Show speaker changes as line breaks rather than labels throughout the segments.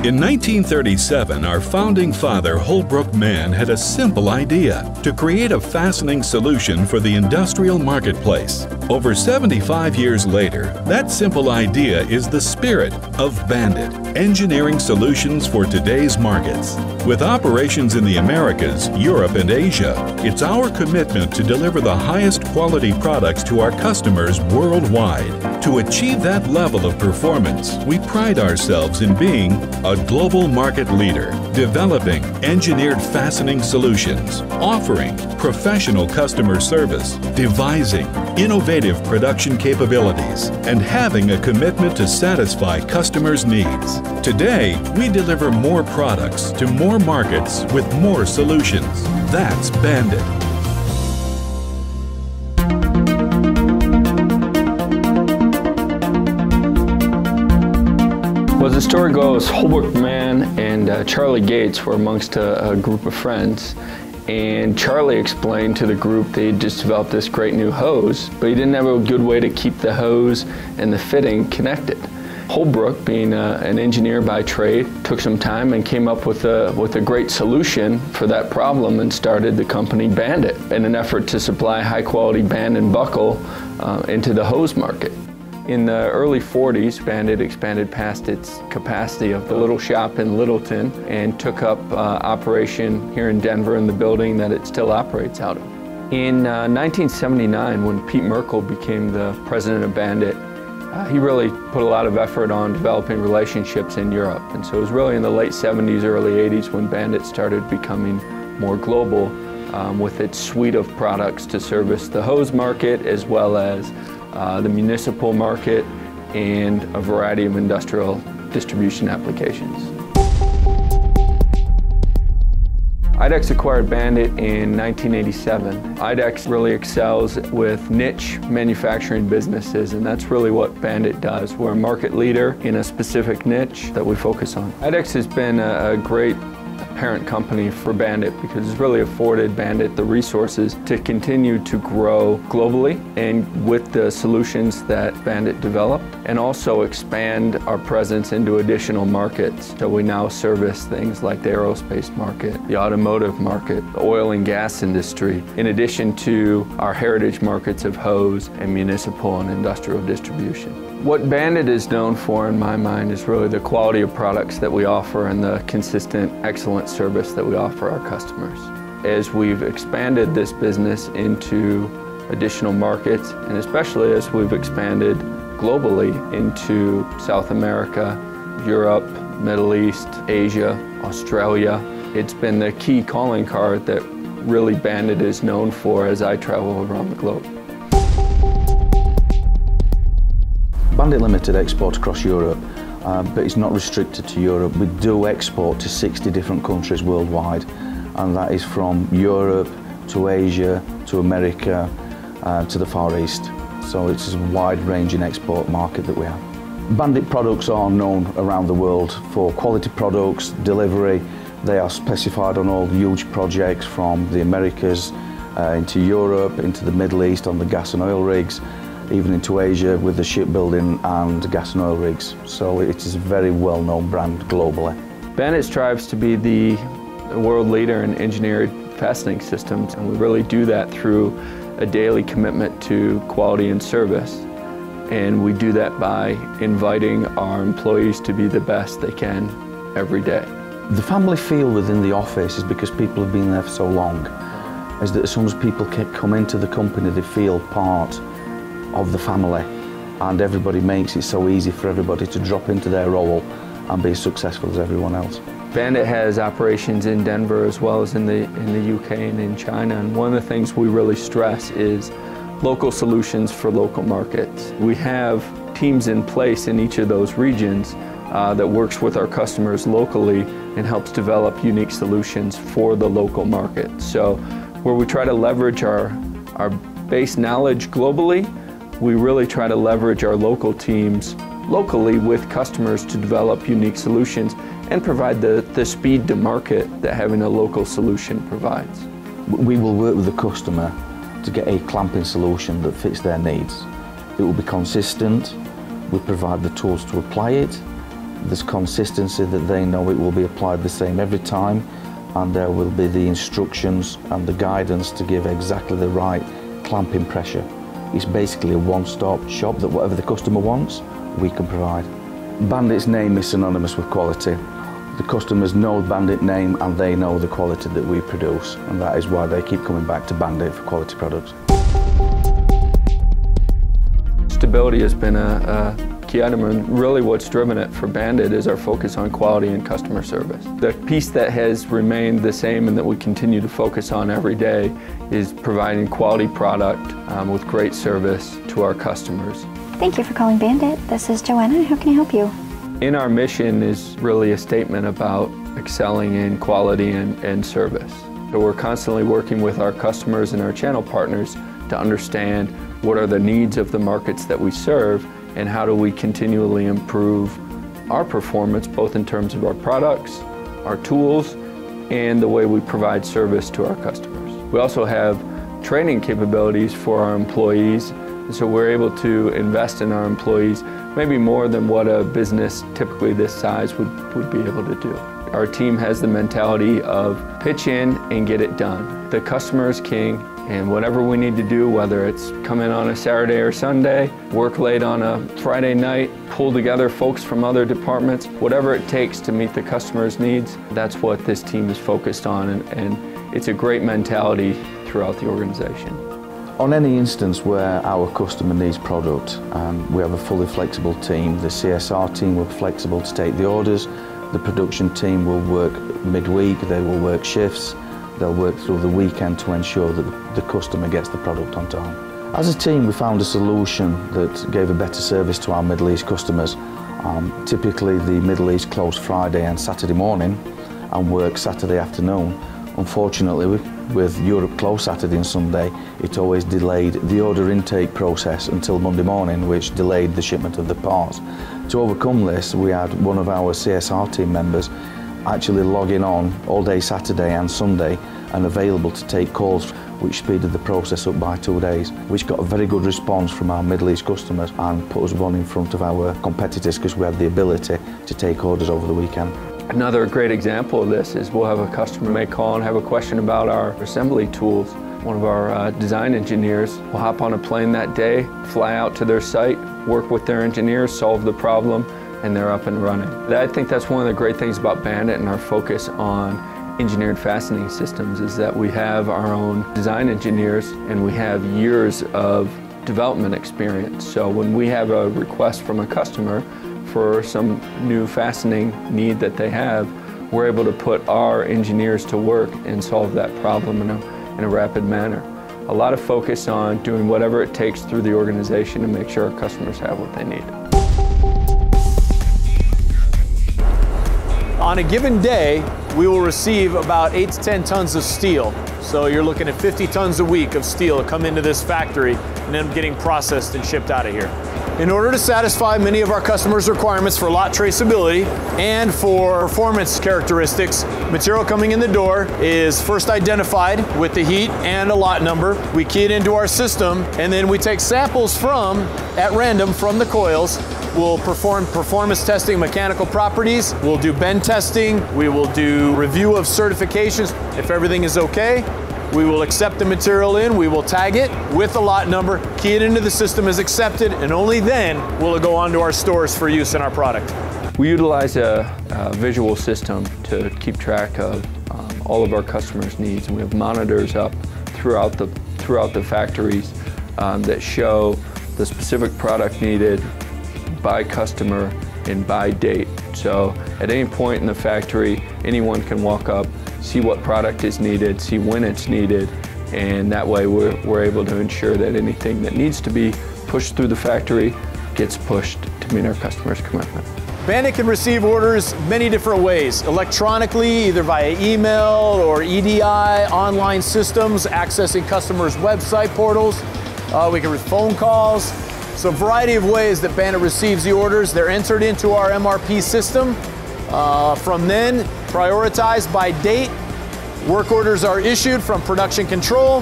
In 1937, our founding father, Holbrook Mann, had a simple idea to create a fastening solution for the industrial marketplace. Over 75 years later, that simple idea is the spirit of Bandit, engineering solutions for today's markets. With operations in the Americas, Europe, and Asia, it's our commitment to deliver the highest quality products to our customers worldwide. To achieve that level of performance, we pride ourselves in being a global market leader, developing engineered fastening solutions, offering professional customer service, devising innovative production capabilities, and having a commitment to satisfy customers' needs. Today, we deliver more products to more markets with more solutions. That's Bandit.
Well, as the story goes, Holbrook Mann and Charlie Gates were amongst a group of friends, and Charlie explained to the group they had just developed this great new hose, but he didn't have a good way to keep the hose and the fitting connected. Holbrook, being an engineer by trade, took some time and came up with a great solution for that problem and started the company Bandit in an effort to supply high-quality band and buckle into the hose market. In the early 40s, Bandit expanded past its capacity of the little shop in Littleton and took up operation here in Denver in the building that it still operates out of. In 1979, when Pete Merkel became the president of Bandit, he really put a lot of effort on developing relationships in Europe. And so it was really in the late 70s, early 80s when Bandit started becoming more global with its suite of products to service the hose market as well as the municipal market and a variety of industrial distribution applications. IDEX acquired Bandit in 1987. IDEX really excels with niche manufacturing businesses, and that's really what Bandit does. We're a market leader in a specific niche that we focus on. IDEX has been a great parent company for Bandit because it's really afforded Bandit the resources to continue to grow globally and with the solutions that Bandit developed, and also expand our presence into additional markets. So we now service things like the aerospace market, the automotive market, the oil and gas industry, in addition to our heritage markets of hose and municipal and industrial distribution. What Bandit is known for, in my mind, is really the quality of products that we offer and the consistent, excellent service that we offer our customers. As we've expanded this business into additional markets, and especially as we've expanded globally into South America, Europe, Middle East, Asia, Australia, it's been the key calling card that really Bandit is known for as I travel around the globe.
Bandit Limited exports across Europe, but it's not restricted to Europe. We do export to 60 different countries worldwide, and that is from Europe to Asia to America to the Far East. So it's a wide-ranging export market that we have. Bandit products are known around the world for quality products, delivery. They are specified on all huge projects from the Americas into Europe, into the Middle East on the gas and oil rigs, even into Asia with the shipbuilding and gas and oil rigs. So it is a very well-known brand globally.
Bandit strives to be the world leader in engineered fastening systems, and we really do that through a daily commitment to quality and service. And we do that by inviting our employees to be the best they can every day.
The family feel within the office is because people have been there for so long, is that as soon as people come into the company, they feel part of the family, and everybody makes it so easy for everybody to drop into their role and be as successful as everyone else.
Bandit has operations in Denver as well as in the UK and in China, and one of the things we really stress is local solutions for local markets. We have teams in place in each of those regions that works with our customers locally and helps develop unique solutions for the local market. So where we try to leverage our base knowledge globally, we really try to leverage our local teams locally with customers to develop unique solutions and provide the speed to market that having a local solution provides.
We will work with the customer to get a clamping solution that fits their needs. It will be consistent, we provide the tools to apply it, There's consistency that they know it will be applied the same every time, and there will be the instructions and the guidance to give exactly the right clamping pressure. It's basically a one-stop shop that whatever the customer wants, we can provide. Bandit's name is synonymous with quality. The customers know the Bandit name and they know the quality that we produce, and that is why they keep coming back to Bandit for quality products.
Stability has been a key item, and really what's driven it for Bandit is our focus on quality and customer service. The piece that has remained the same and that we continue to focus on every day is providing quality product with great service to our customers.
Thank you for calling Bandit. This is Joanna. How can I help you?
In our mission is really a statement about excelling in quality and service. So we're constantly working with our customers and our channel partners to understand what are the needs of the markets that we serve and how do we continually improve our performance, both in terms of our products, our tools, and the way we provide service to our customers. We also have training capabilities for our employees, and so we're able to invest in our employees maybe more than what a business typically this size would be able to do. Our team has the mentality of pitch in and get it done. The customer is king, and whatever we need to do, whether it's come in on a Saturday or Sunday, work late on a Friday night, pull together folks from other departments, whatever it takes to meet the customer's needs, that's what this team is focused on, and it's a great mentality throughout the organization.
On any instance where our customer needs product, we have a fully flexible team. The CSR team will be flexible to take the orders. The production team will work midweek, they will work shifts, they'll work through the weekend to ensure that the customer gets the product on time. As a team, we found a solution that gave a better service to our Middle East customers. Typically the Middle East close Friday and Saturday morning and work Saturday afternoon. Unfortunately, with Europe closed Saturday and Sunday, it always delayed the order intake process until Monday morning, which delayed the shipment of the parts. To overcome this, we had one of our CSR team members actually logging on all day Saturday and Sunday and available to take calls, which speeded the process up by 2 days, which got a very good response from our Middle East customers and put us one in front of our competitors because we had the ability to take orders over the weekend.
Another great example of this is we'll have a customer may call and have a question about our assembly tools. One of our design engineers will hop on a plane that day, fly out to their site, work with their engineers, solve the problem, and they're up and running. I think that's one of the great things about Bandit and our focus on engineered fastening systems is that we have our own design engineers and we have years of development experience. So when we have a request from a customer for some new fastening need that they have, we're able to put our engineers to work and solve that problem in a rapid manner. A lot of focus on doing whatever it takes through the organization to make sure our customers have what they need.
On a given day, we will receive about 8 to 10 tons of steel. So you're looking at 50 tons a week of steel to come into this factory and then getting processed and shipped out of here. In order to satisfy many of our customers' requirements for lot traceability and for performance characteristics, material coming in the door is first identified with the heat and a lot number. We key it into our system, and then we take samples at random from the coils. We'll perform performance testing, mechanical properties. We'll do bend testing. We will do review of certifications. If everything is okay, we will accept the material in, we will tag it with the lot number, key it into the system as accepted, and only then will it go onto our stores for use in our product.
We utilize a visual system to keep track of all of our customers' needs, and we have monitors up throughout the factories that show the specific product needed by customer and by date. So at any point in the factory, anyone can walk up, see what product is needed, see when it's needed, and that way we're able to ensure that anything that needs to be pushed through the factory gets pushed to meet our customers' commitment.
Bandit can receive orders many different ways, electronically, either via email or EDI, online systems, accessing customers' website portals. We can receive phone calls. So a variety of ways that Bandit receives the orders. They're entered into our MRP system. From then, prioritized by date, work orders are issued from production control,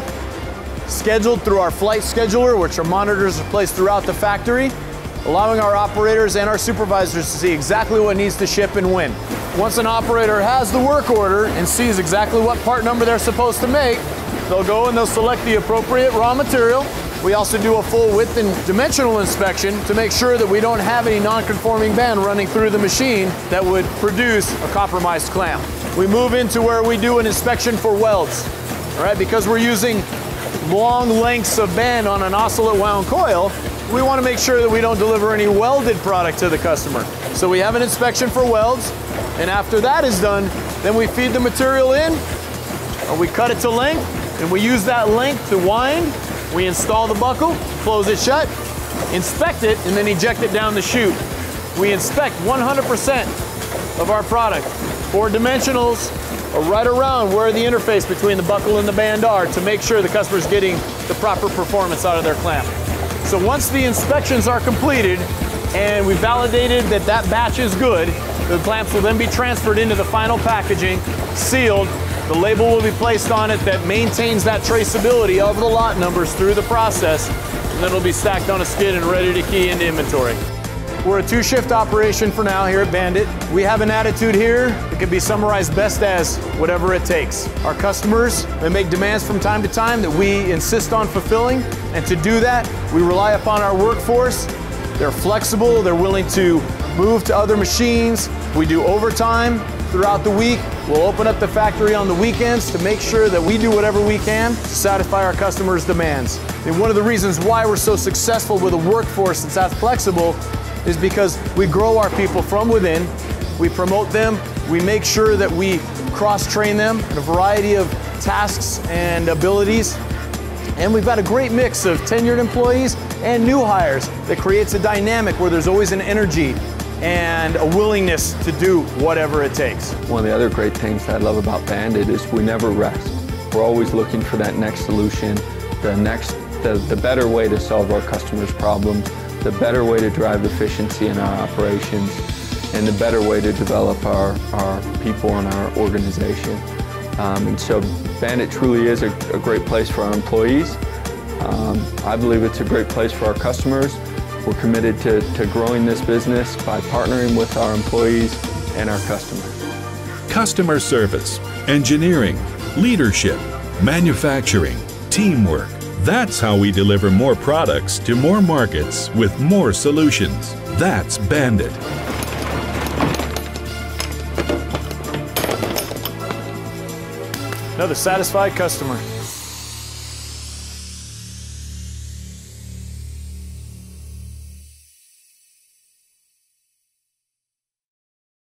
scheduled through our flight scheduler, which are monitors are placed throughout the factory. allowing our operators and our supervisors to see exactly what needs to ship and when. Once an operator has the work order and sees exactly what part number they're supposed to make, they'll go and they'll select the appropriate raw material. We also do a full width and dimensional inspection to make sure that we don't have any non-conforming band running through the machine that would produce a compromised clamp. We move into where we do an inspection for welds. All right, because we're using long lengths of band on an oscillate wound coil, we want to make sure that we don't deliver any welded product to the customer. So we have an inspection for welds, and after that is done, then we feed the material in, or we cut it to length, and we use that length to wind. We install the buckle, close it shut, inspect it, and then eject it down the chute. We inspect 100% of our product. 4 dimensionals are right around where the interface between the buckle and the band are to make sure the customer's getting the proper performance out of their clamp. So once the inspections are completed and we validated that that batch is good, the clamps will then be transferred into the final packaging, sealed. The label will be placed on it that maintains that traceability of the lot numbers through the process, and then it'll be stacked on a skid and ready to key into inventory. We're a 2-shift operation for now here at Bandit. We have an attitude here that can be summarized best as whatever it takes. Our customers, they make demands from time to time that we insist on fulfilling, and to do that, we rely upon our workforce. They're flexible, they're willing to move to other machines. We do overtime throughout the week. We'll open up the factory on the weekends to make sure that we do whatever we can to satisfy our customers' demands. And one of the reasons why we're so successful with a workforce that's that flexible is because we grow our people from within, we promote them, we make sure that we cross-train them in a variety of tasks and abilities. And we've got a great mix of tenured employees and new hires that creates a dynamic where there's always an energy and a willingness to do whatever it takes.
One of the other great things that I love about Bandit is we never rest. We're always looking for that next solution, the better way to solve our customers' problems, the better way to drive efficiency in our operations, and the better way to develop our people and our organization. And so Bandit truly is a great place for our employees. I believe it's a great place for our customers. We're committed to growing this business by partnering with our employees and our customers.
Customer service, engineering, leadership, manufacturing, teamwork. That's how we deliver more products to more markets with more solutions. That's Bandit.
Another satisfied customer.